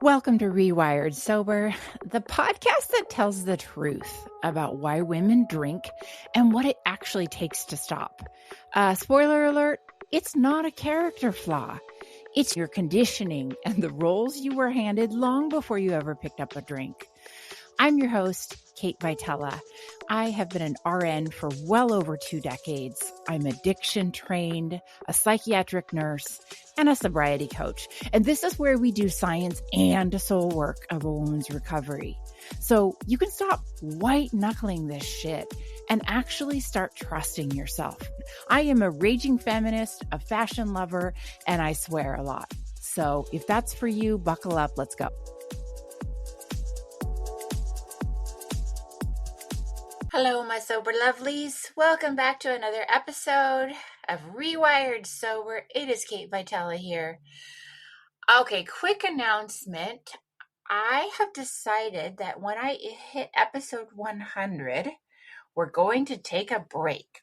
Welcome to Rewired Sober, the podcast that tells the truth about why women drink and what it actually takes to stop. Spoiler alert, it's not a character flaw. It's your conditioning and the roles you were handed long before you ever picked up a drink. I'm your host, Kate Vitella. I have been an RN for well over 2 decades. I'm addiction trained, a psychiatric nurse, and a sobriety coach. And this is where we do science and soul work of a woman's recovery. So you can stop white knuckling this shit and actually start trusting yourself. I am a raging feminist, a fashion lover, and I swear a lot. So if that's for you, buckle up, let's go. Hello, my sober lovelies. Welcome back to another episode of Rewired Sober. It is Kate Vitella here. Okay, quick announcement. I have decided that when I hit episode 100, we're going to take a break.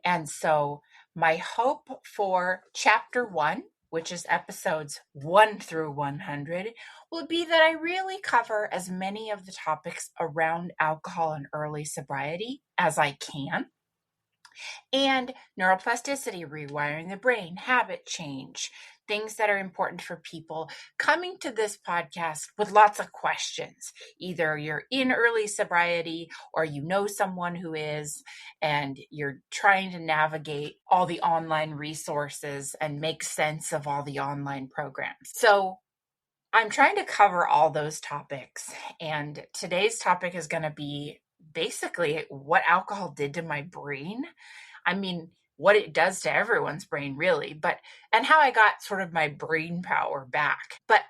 And so my hope for chapter 1, which is episodes 1 through 100, will be that I really cover as many of the topics around alcohol and early sobriety as I can. And neuroplasticity, rewiring the brain, habit change, things that are important for people coming to this podcast with lots of questions. Either you're in early sobriety or you know someone who is, and you're trying to navigate all the online resources and make sense of all the online programs. So I'm trying to cover all those topics. And today's topic is going to be basically what alcohol did to my brain. I mean, what it does to everyone's brain, really, and how I got sort of my brain power back. But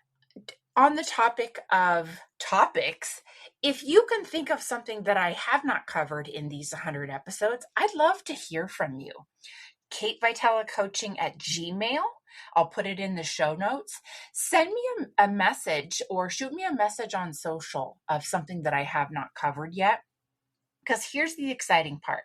on the topic of topics, if you can think of something that I have not covered in these 100 episodes, I'd love to hear from you. Kate Vitella Coaching at Gmail. I'll put it in the show notes. Send me a message or shoot me a message on social of something that I have not covered yet. Because here's the exciting part.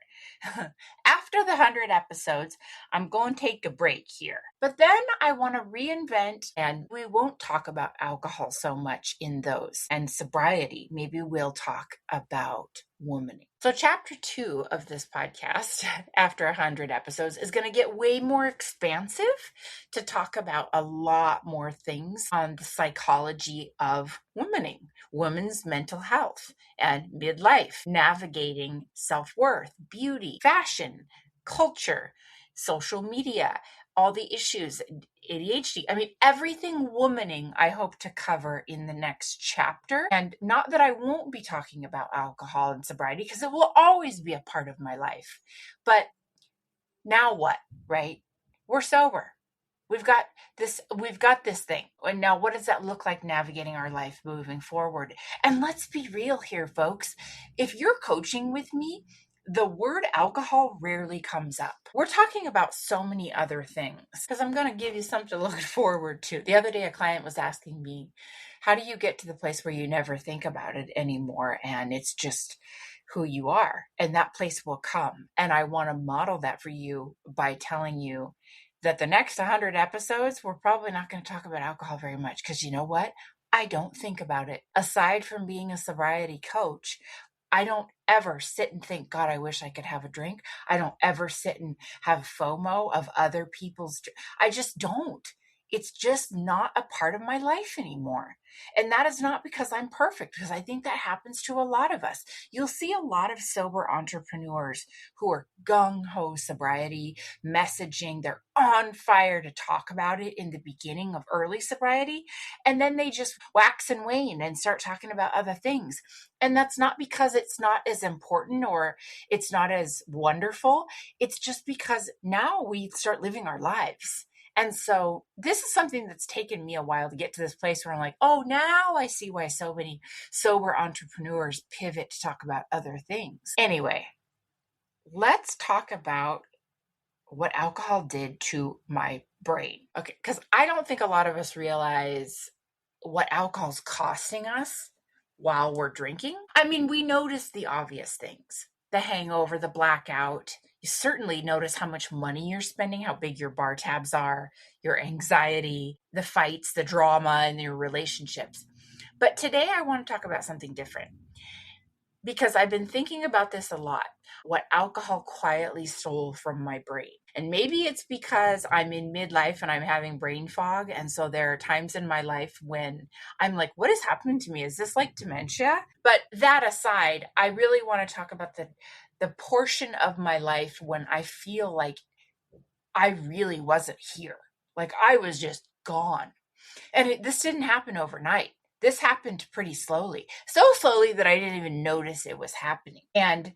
After the 100 episodes, I'm going to take a break here. But then I want to reinvent, and we won't talk about alcohol so much in those. And sobriety, maybe we'll talk about womaning. So chapter 2 of this podcast, after 100 episodes, is going to get way more expansive to talk about a lot more things on the psychology of womaning, women's mental health, and midlife, navigating self-worth, beauty, fashion, culture, social media, all the issues, ADHD. I mean, everything womaning I hope to cover in the next chapter. And not that I won't be talking about alcohol and sobriety, because it will always be a part of my life. But now what, right? We're sober. We've got this thing. And now what does that look like navigating our life moving forward? And let's be real here, folks. If you're coaching with me, the word alcohol rarely comes up. We're talking about so many other things because I'm going to give you something to look forward to. The other day, a client was asking me, how do you get to the place where you never think about it anymore? And it's just who you are, and that place will come. And I want to model that for you by telling you that the next 100 episodes, we're probably not going to talk about alcohol very much because you know what? I don't think about it. Aside from being a sobriety coach, I don't ever sit and think, God, I wish I could have a drink. I don't ever sit and have FOMO of other people's. I just don't. It's just not a part of my life anymore. And that is not because I'm perfect, because I think that happens to a lot of us. You'll see a lot of sober entrepreneurs who are gung-ho sobriety, messaging. They're on fire to talk about it in the beginning of early sobriety. And then they just wax and wane and start talking about other things. And that's not because it's not as important or it's not as wonderful. It's just because now we start living our lives. And so this is something that's taken me a while to get to this place where I'm like, oh, now I see why so many sober entrepreneurs pivot to talk about other things. Anyway, let's talk about what alcohol did to my brain. Okay, because I don't think a lot of us realize what alcohol's costing us while we're drinking. I mean, we notice the obvious things, the hangover, the blackout, You certainly notice how much money you're spending, how big your bar tabs are, your anxiety, the fights, the drama in your relationships. But today I want to talk about something different because I've been thinking about this a lot. What alcohol quietly stole from my brain. And maybe it's because I'm in midlife and I'm having brain fog. And so there are times in my life when I'm like, what is happening to me? Is this like dementia? But that aside, I really want to talk about the portion of my life when I feel like I really wasn't here. Like I was just gone. And this didn't happen overnight. This happened pretty slowly. So slowly that I didn't even notice it was happening. And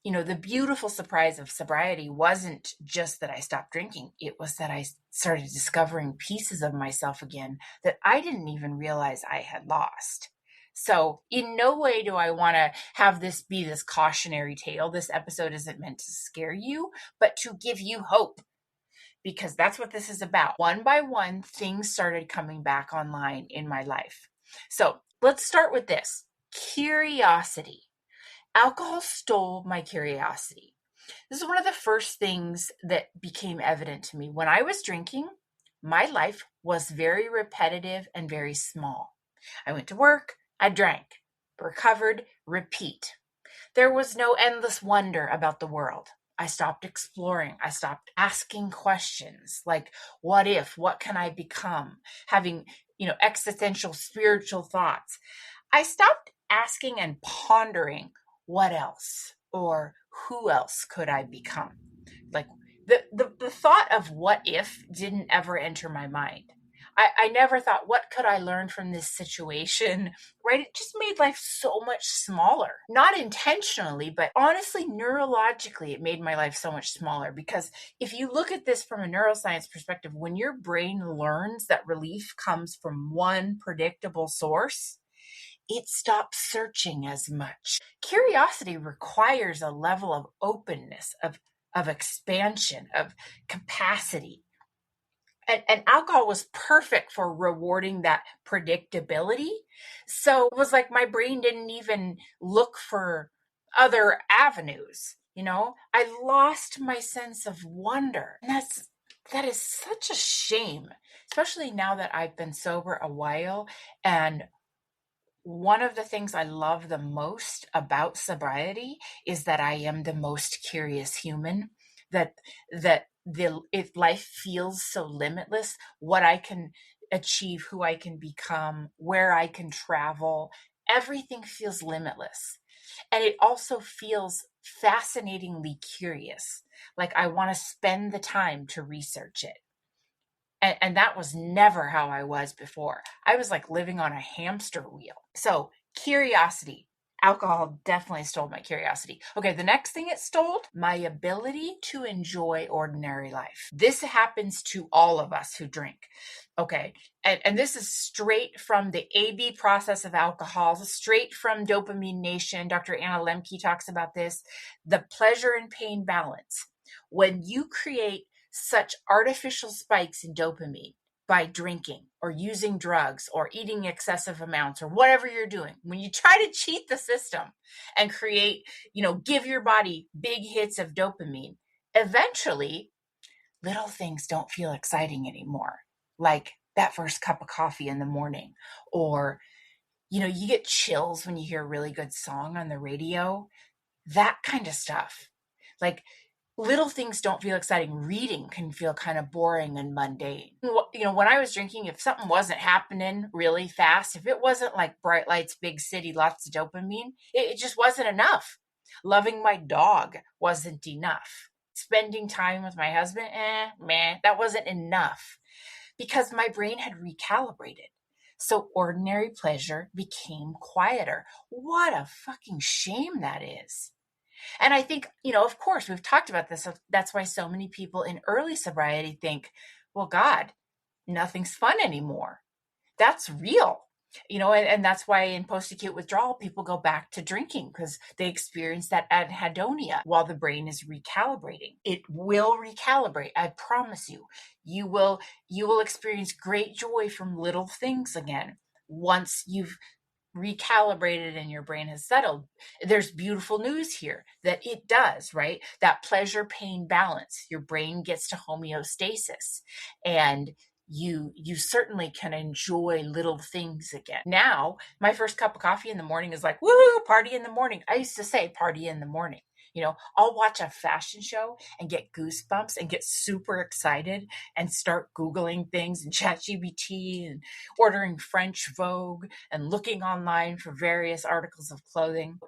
the beautiful surprise of sobriety wasn't just that I stopped drinking. It was that I started discovering pieces of myself again that I didn't even realize I had lost. So in no way do I want to have this be this cautionary tale. This episode isn't meant to scare you, but to give you hope, because that's what this is about. One by one, things started coming back online in my life. So let's start with this. Curiosity. Alcohol stole my curiosity. This is one of the first things that became evident to me. When I was drinking, my life was very repetitive and very small. I went to work, I drank, recovered, repeat. There was no endless wonder about the world. I stopped exploring. I stopped asking questions like, what if? What can I become? Having, existential spiritual thoughts. I stopped asking and pondering what else or who else could I become? Like the thought of what if didn't ever enter my mind. I never thought, what could I learn from this situation? Right? It just made life so much smaller. Not intentionally, but honestly, neurologically, it made my life so much smaller. Because if you look at this from a neuroscience perspective, when your brain learns that relief comes from one predictable source, it stops searching as much. Curiosity requires a level of openness, of expansion, of capacity. And alcohol was perfect for rewarding that predictability. So it was like my brain didn't even look for other avenues. I lost my sense of wonder. And that is such a shame, especially now that I've been sober a while. And one of the things I love the most about sobriety is that I am the most curious human, that if life feels so limitless, what I can achieve, who I can become, where I can travel, everything feels limitless. And it also feels fascinatingly curious. Like I want to spend the time to research it. And that was never how I was before. I was like living on a hamster wheel. So curiosity. Alcohol definitely stole my curiosity. Okay, the next thing it stole, my ability to enjoy ordinary life. This happens to all of us who drink. Okay, and this is straight from the AB process of alcohol, straight from Dopamine Nation. Dr. Anna Lemke talks about this, the pleasure and pain balance. When you create such artificial spikes in dopamine by drinking or using drugs or eating excessive amounts or whatever you're doing, when you try to cheat the system and create, give your body big hits of dopamine, eventually little things don't feel exciting anymore. Like that first cup of coffee in the morning, or, you get chills when you hear a really good song on the radio, that kind of stuff. Like, little things don't feel exciting. Reading can feel kind of boring and mundane. When I was drinking, if something wasn't happening really fast, if it wasn't like bright lights, big city, lots of dopamine, it just wasn't enough. Loving my dog wasn't enough. Spending time with my husband, that wasn't enough because my brain had recalibrated. So ordinary pleasure became quieter. What a fucking shame that is. And I think, of course, we've talked about this. That's why so many people in early sobriety think, well, God, nothing's fun anymore. That's real. And that's why in post-acute withdrawal, people go back to drinking because they experience that anhedonia while the brain is recalibrating. It will recalibrate. I promise you. You will experience great joy from little things again once you've recalibrated and your brain has settled, there's beautiful news here that it does, right? That pleasure pain balance, your brain gets to homeostasis, and you certainly can enjoy little things again. Now, my first cup of coffee in the morning is like, woohoo, party in the morning. I used to say party in the morning. I'll watch a fashion show and get goosebumps and get super excited and start Googling things and ChatGPT and ordering French Vogue and looking online for various articles of clothing.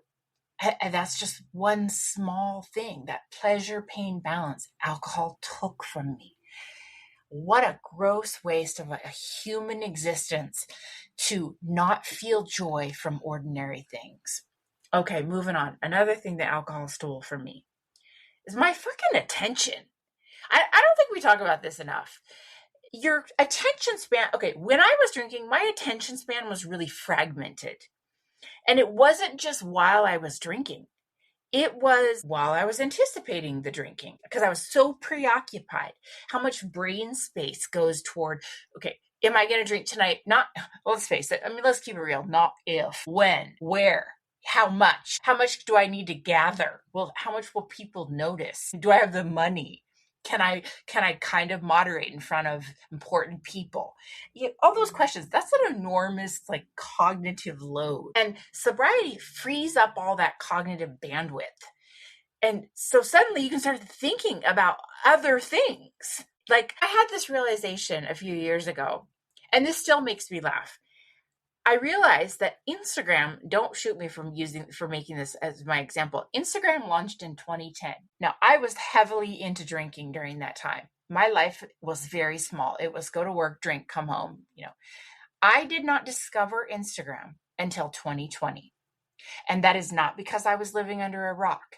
And that's just one small thing, that pleasure pain balance alcohol took from me. What a gross waste of a human existence to not feel joy from ordinary things. Okay, moving on. Another thing that alcohol stole from me is my fucking attention. I don't think we talk about this enough. Your attention span, okay, when I was drinking, my attention span was really fragmented. And it wasn't just while I was drinking. It was while I was anticipating the drinking, because I was so preoccupied. How much brain space goes toward, okay, am I going to drink tonight? Not, let's face it. I mean, let's keep it real. Not if, when, where, how much do I need to gather? Well, how much will people notice? Do I have the money? Can I kind of moderate in front of important people? All those questions, that's an enormous cognitive load. And sobriety frees up all that cognitive bandwidth. And so suddenly you can start thinking about other things. Like, I had this realization a few years ago, and this still makes me laugh. I realized that Instagram, don't shoot me for making this as my example. Instagram launched in 2010. Now, I was heavily into drinking during that time. My life was very small. It was go to work, drink, come home. I did not discover Instagram until 2020. And that is not because I was living under a rock.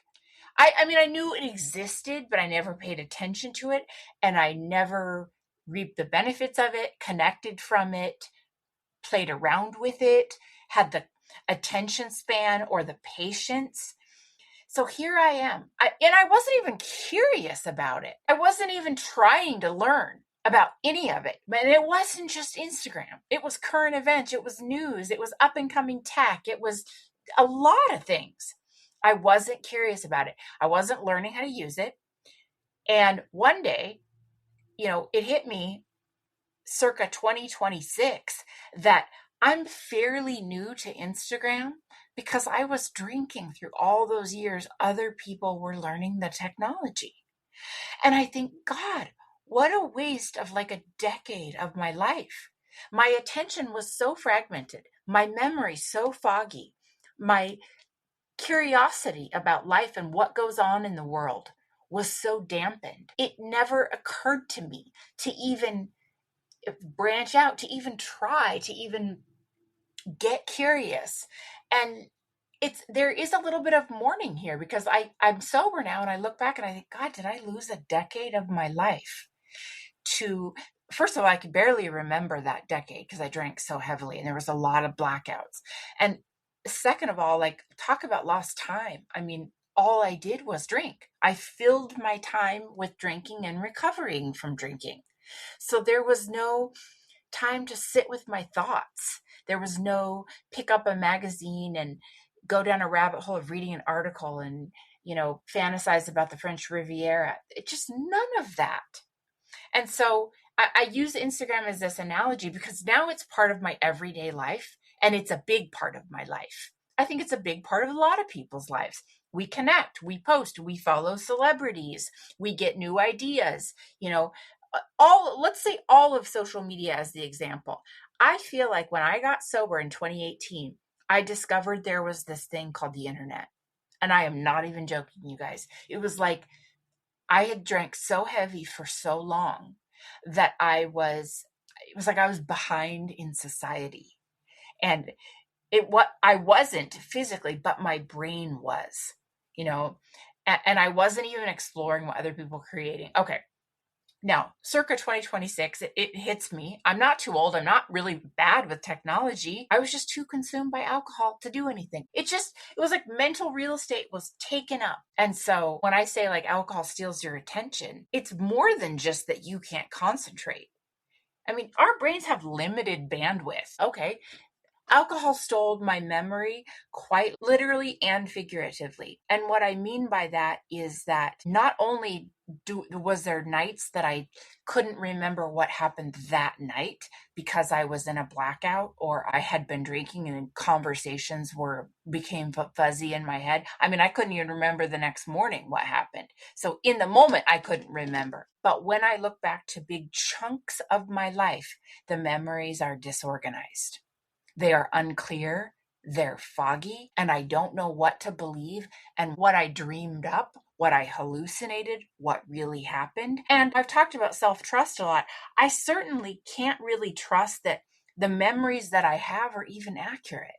I mean, I knew it existed, but I never paid attention to it. And I never reaped the benefits of it, connected from it, played around with it, had the attention span or the patience. So here I am. And I wasn't even curious about it. I wasn't even trying to learn about any of it. But it wasn't just Instagram. It was current events. It was news. It was up and coming tech. It was a lot of things. I wasn't curious about it. I wasn't learning how to use it. And one day, it hit me circa 2026 that I'm fairly new to Instagram because I was drinking through all those years. Other people were learning the technology. And I think, God, what a waste of a decade of my life. My attention was so fragmented, my memory so foggy, my curiosity about life and what goes on in the world was so dampened. It never occurred to me to even branch out, to even try, to even get curious. And there is a little bit of mourning here because I'm sober now, and I look back and I think, God, did I lose a decade of my life to, first of all, I could barely remember that decade because I drank so heavily and there was a lot of blackouts. And second of all, talk about lost time. I mean, all I did was drink. I filled my time with drinking and recovering from drinking. So there was no time to sit with my thoughts. There was no pick up a magazine and go down a rabbit hole of reading an article and, fantasize about the French Riviera. Just none of that. And so I use Instagram as this analogy because now it's part of my everyday life, and it's a big part of my life. I think it's a big part of a lot of people's lives. We connect, we post, we follow celebrities, we get new ideas, let's say all of social media as the example. I feel like when I got sober in 2018, I discovered there was this thing called the internet. And I am not even joking, you guys. It was like I had drank so heavy for so long that it was like I was behind in society. And I wasn't physically, but my brain was, and I wasn't even exploring what other people were creating. Okay. Now, circa 2026, it hits me. I'm not too old. I'm not really bad with technology. I was just too consumed by alcohol to do anything. It was like mental real estate was taken up. And so when I say alcohol steals your attention, it's more than just that you can't concentrate. I mean, our brains have limited bandwidth. Okay. Alcohol stole my memory quite literally and figuratively. And what I mean by that is that not only was there nights that I couldn't remember what happened that night because I was in a blackout or I had been drinking and conversations became fuzzy in my head. I mean, I couldn't even remember the next morning what happened. So in the moment, I couldn't remember. But when I look back to big chunks of my life, the memories are disorganized. They are unclear, they're foggy, and I don't know what to believe and what I dreamed up, what I hallucinated, what really happened. And I've talked about self-trust a lot. I certainly can't really trust that the memories that I have are even accurate,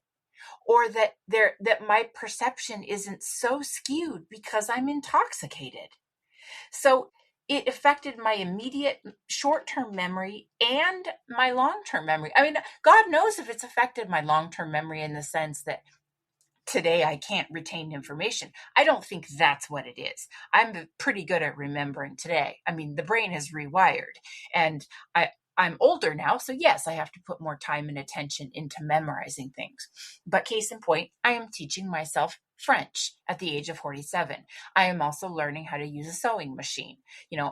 or that my perception isn't so skewed because I'm intoxicated. So it affected my immediate short-term memory and my long-term memory. I mean, God knows if it's affected my long-term memory in the sense that today I can't retain information. I don't think that's what it is. I'm pretty good at remembering today. I mean, the brain is rewired, and I'm older now, so yes, I have to put more time and attention into memorizing things. But case in point, I am teaching myself French at the age of 47. I am also learning how to use a sewing machine.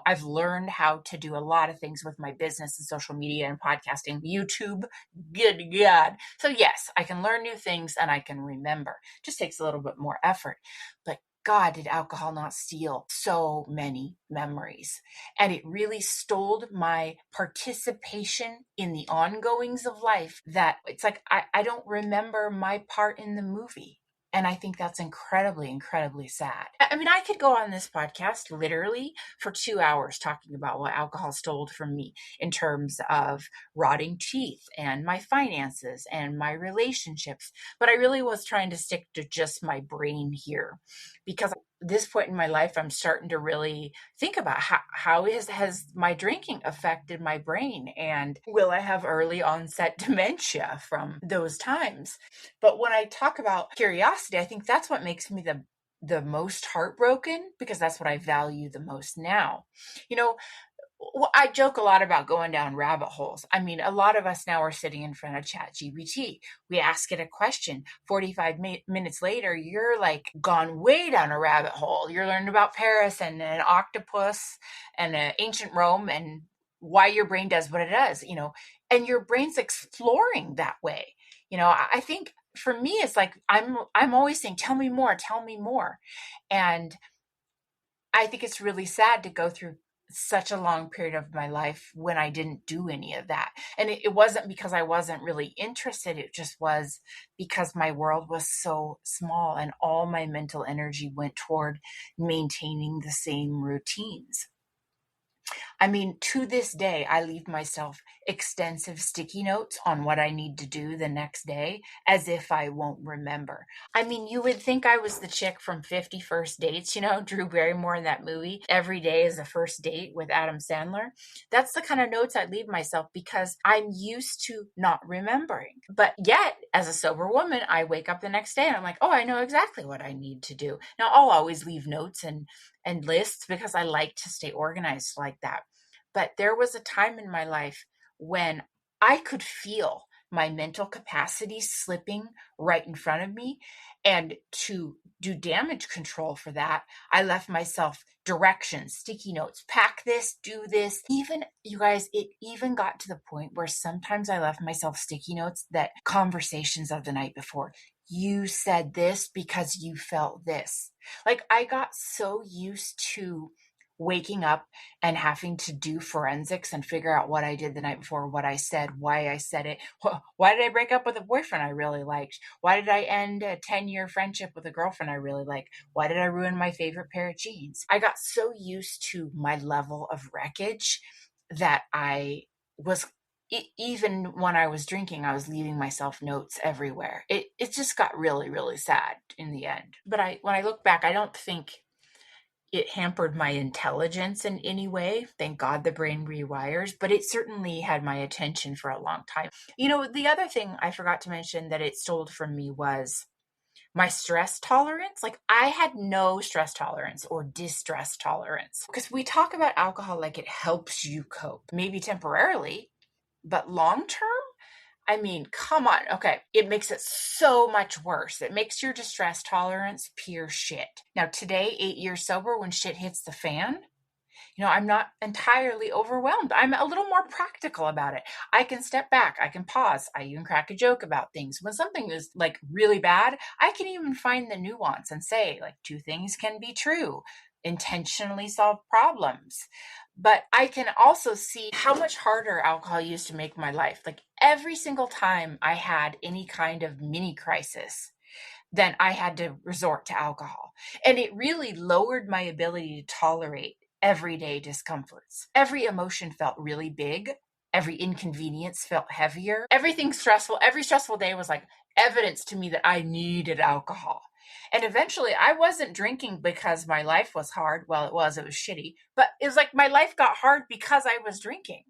I've learned how to do a lot of things with my business and social media and podcasting, YouTube. Good God. So yes, I can learn new things and I can remember. It just takes a little bit more effort. But God, did alcohol not steal so many memories? And it really stole my participation in the ongoings of life, that it's like I don't remember my part in the movie. And I think that's incredibly, incredibly sad. I mean, I could go on this podcast literally for 2 hours talking about what alcohol stole from me in terms of rotting teeth and my finances and my relationships. But I really was trying to stick to just my brain here, because at this point in my life, I'm starting to really think about how has my drinking affected my brain, and will I have early onset dementia from those times? But when I talk about curiosity, I think that's what makes me the most heartbroken, because that's what I value the most now. I joke a lot about going down rabbit holes. I mean, a lot of us now are sitting in front of ChatGPT. We ask it a question. 45 minutes later, you're like gone way down a rabbit hole. You're learning about Paris and an octopus and ancient Rome and why your brain does what it does, and your brain's exploring that way. I think for me, it's like I'm always saying, tell me more, tell me more. And I think it's really sad to go through such a long period of my life when I didn't do any of that. And it wasn't because I wasn't really interested. It just was because my world was so small and all my mental energy went toward maintaining the same routines. I mean, to this day, I leave myself extensive sticky notes on what I need to do the next day as if I won't remember. I mean, you would think I was the chick from 50 First Dates, Drew Barrymore in that movie. Every day is a first date with Adam Sandler. That's the kind of notes I leave myself because I'm used to not remembering. But yet, as a sober woman, I wake up the next day and I'm like, oh, I know exactly what I need to do. Now, I'll always leave notes and lists because I like to stay organized like that. But there was a time in my life when I could feel my mental capacity slipping right in front of me. And to do damage control for that, I left myself directions, sticky notes, pack this, do this. Even, you guys, it even got to the point where sometimes I left myself sticky notes that conversations of the night before. You said this because you felt this. Like, I got so used to waking up and having to do forensics and figure out what I did the night before, what I said, why I said it. Why did I break up with a boyfriend I really liked? Why did I end a 10-year friendship with a girlfriend I really liked? Why did I ruin my favorite pair of jeans? I got so used to my level of wreckage that I was, even when I was drinking, I was leaving myself notes everywhere. It just got really, really sad in the end. But when I look back, I don't think it hampered my intelligence in any way. Thank God the brain rewires, but it certainly had my attention for a long time. The other thing I forgot to mention that it stole from me was my stress tolerance. Like, I had no stress tolerance or distress tolerance, because we talk about alcohol like it helps you cope, maybe temporarily, but long term, I mean, come on. Okay. It makes it so much worse. It makes your distress tolerance pure shit. Now, today, 8 years sober, when shit hits the fan, I'm not entirely overwhelmed. I'm a little more practical about it. I can step back. I can pause. I even crack a joke about things. When something is like really bad, I can even find the nuance and say, like, two things can be true. Intentionally solve problems. But I can also see how much harder alcohol used to make my life. Like every single time I had any kind of mini crisis, then I had to resort to alcohol. And it really lowered my ability to tolerate everyday discomforts. Every emotion felt really big. Every inconvenience felt heavier. Everything stressful, every stressful day was like evidence to me that I needed alcohol. And eventually I wasn't drinking because my life was hard. Well, it was shitty, but it was like my life got hard because I was drinking.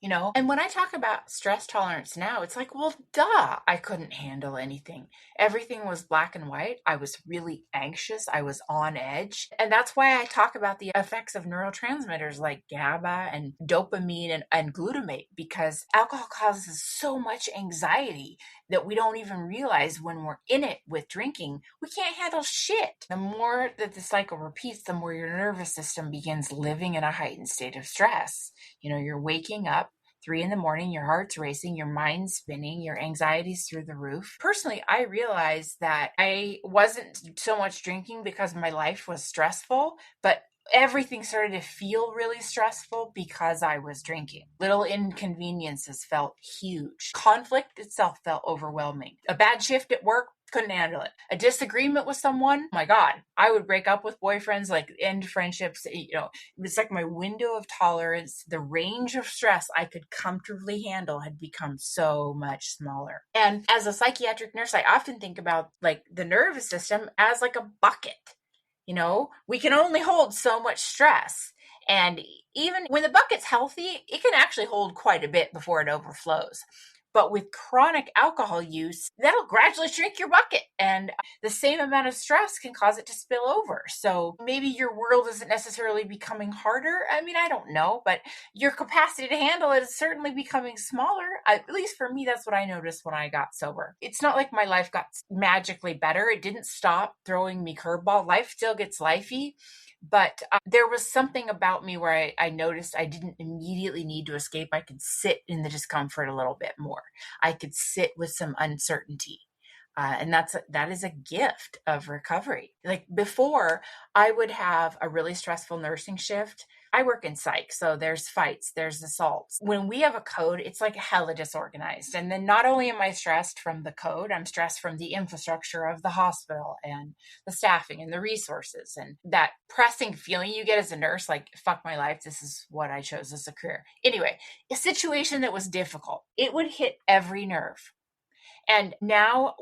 And when I talk about stress tolerance now, it's like, well, duh, I couldn't handle anything. Everything was black and white. I was really anxious. I was on edge. And that's why I talk about the effects of neurotransmitters like GABA and dopamine and glutamate, because alcohol causes so much anxiety that we don't even realize when we're in it with drinking. We can't handle shit. The more that the cycle repeats, the more your nervous system begins living in a heightened state of stress. You're waking up 3 a.m, your heart's racing, your mind's spinning, your anxiety's through the roof. Personally, I realized that I wasn't so much drinking because my life was stressful, but everything started to feel really stressful because I was drinking. Little inconveniences felt huge. Conflict itself felt overwhelming. A bad shift at work, couldn't handle it. A disagreement with someone, oh my God, I would break up with boyfriends, like end friendships. It's like my window of tolerance, the range of stress I could comfortably handle had become so much smaller. And as a psychiatric nurse, I often think about like the nervous system as like a bucket. We can only hold so much stress. And even when the bucket's healthy, it can actually hold quite a bit before it overflows. But with chronic alcohol use, that'll gradually shrink your bucket. And the same amount of stress can cause it to spill over. So maybe your world isn't necessarily becoming harder. I mean, I don't know, but your capacity to handle it is certainly becoming smaller. At least for me, that's what I noticed when I got sober. It's not like my life got magically better. It didn't stop throwing me curveball. Life still gets lifey. But there was something about me where I noticed I didn't immediately need to escape. I could sit in the discomfort a little bit more. I could sit with some uncertainty. And that is a gift of recovery. Like before, I would have a really stressful nursing shift. I work in psych, so there's fights, there's assaults. When we have a code, it's like hella disorganized. And then not only am I stressed from the code, I'm stressed from the infrastructure of the hospital and the staffing and the resources and that pressing feeling you get as a nurse, like, fuck my life, this is what I chose as a career. Anyway, a situation that was difficult, it would hit every nerve. And now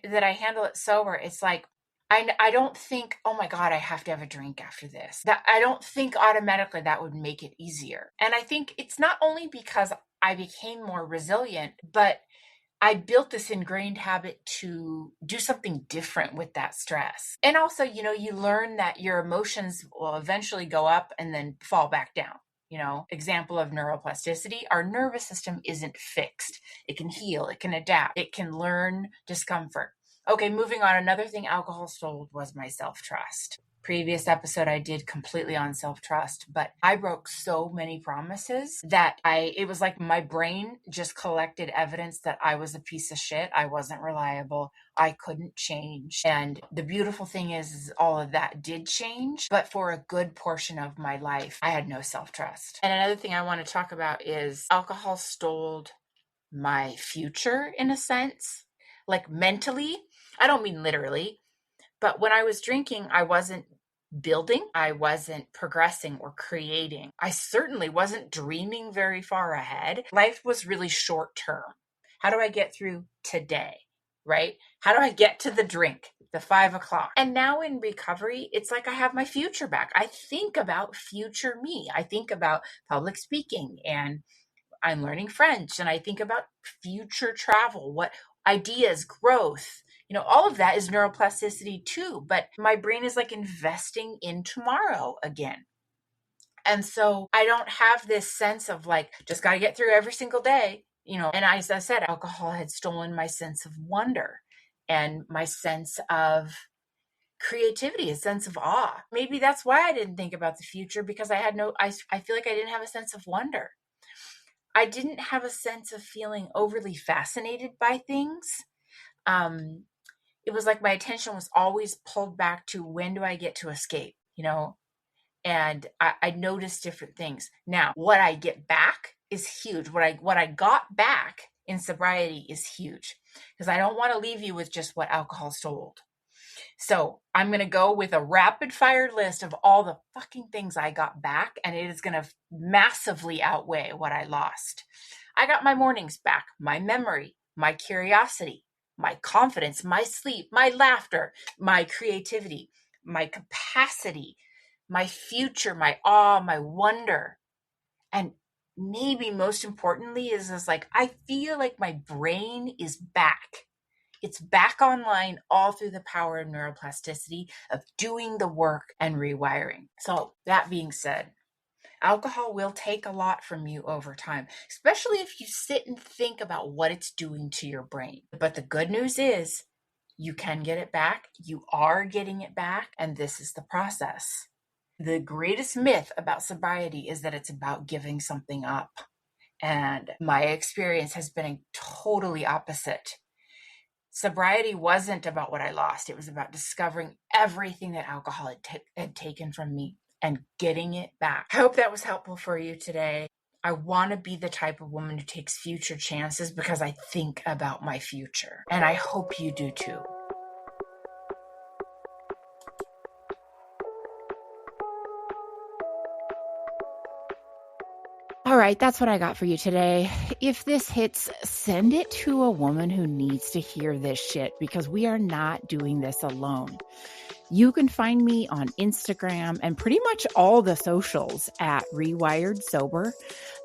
that I handle it sober, it's like, I don't think, oh my God, I have to have a drink after this. That I don't think automatically that would make it easier. And I think it's not only because I became more resilient, but I built this ingrained habit to do something different with that stress. And also, you learn that your emotions will eventually go up and then fall back down. Example of neuroplasticity, our nervous system isn't fixed. It can heal, it can adapt, it can learn discomfort. Okay, moving on. Another thing alcohol stole was my self-trust. Previous episode I did completely on self-trust, but I broke so many promises that it was like my brain just collected evidence that I was a piece of shit. I wasn't reliable. I couldn't change. And the beautiful thing is all of that did change, but for a good portion of my life, I had no self-trust. And another thing I want to talk about is alcohol stole my future in a sense, like mentally. I don't mean literally, but when I was drinking, I wasn't building, I wasn't progressing or creating. I certainly wasn't dreaming very far ahead. Life was really short term. How do I get through today, right? How do I get to the drink, the 5 o'clock? And now in recovery, it's like I have my future back. I think about future me. I think about public speaking, and I'm learning French, and I think about future travel, what ideas, growth, all of that is neuroplasticity too, but my brain is like investing in tomorrow again. And so I don't have this sense of like, just got to get through every single day. and as I said, alcohol had stolen my sense of wonder and my sense of creativity, a sense of awe. Maybe that's why I didn't think about the future, because I feel like I didn't have a sense of wonder. I didn't have a sense of feeling overly fascinated by things. It was like my attention was always pulled back to, when do I get to escape, and I noticed different things. Now, what I get back is huge. What I got back in sobriety is huge, because I don't want to leave you with just what alcohol stole. So I'm going to go with a rapid fire list of all the fucking things I got back, and it is going to massively outweigh what I lost. I got my mornings back, my memory, my curiosity, my confidence, my sleep, my laughter, my creativity, my capacity, my future, my awe, my wonder. And maybe most importantly is like, I feel like my brain is back. It's back online, all through the power of neuroplasticity, of doing the work and rewiring. So that being said, alcohol will take a lot from you over time, especially if you sit and think about what it's doing to your brain. But the good news is you can get it back. You are getting it back. And this is the process. The greatest myth about sobriety is that it's about giving something up. And my experience has been totally opposite. Sobriety wasn't about what I lost. It was about discovering everything that alcohol had taken from me and getting it back. I hope that was helpful for you today. I want to be the type of woman who takes future chances, because I think about my future. And I hope you do too. All right, that's what I got for you today. If this hits, send it to a woman who needs to hear this shit, because we are not doing this alone. You can find me on Instagram and pretty much all the socials at Rewired Sober.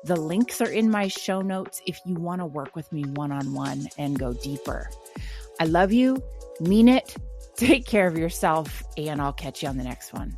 The links are in my show notes if you want to work with me one-on-one and go deeper. I love you, mean it, take care of yourself, and I'll catch you on the next one.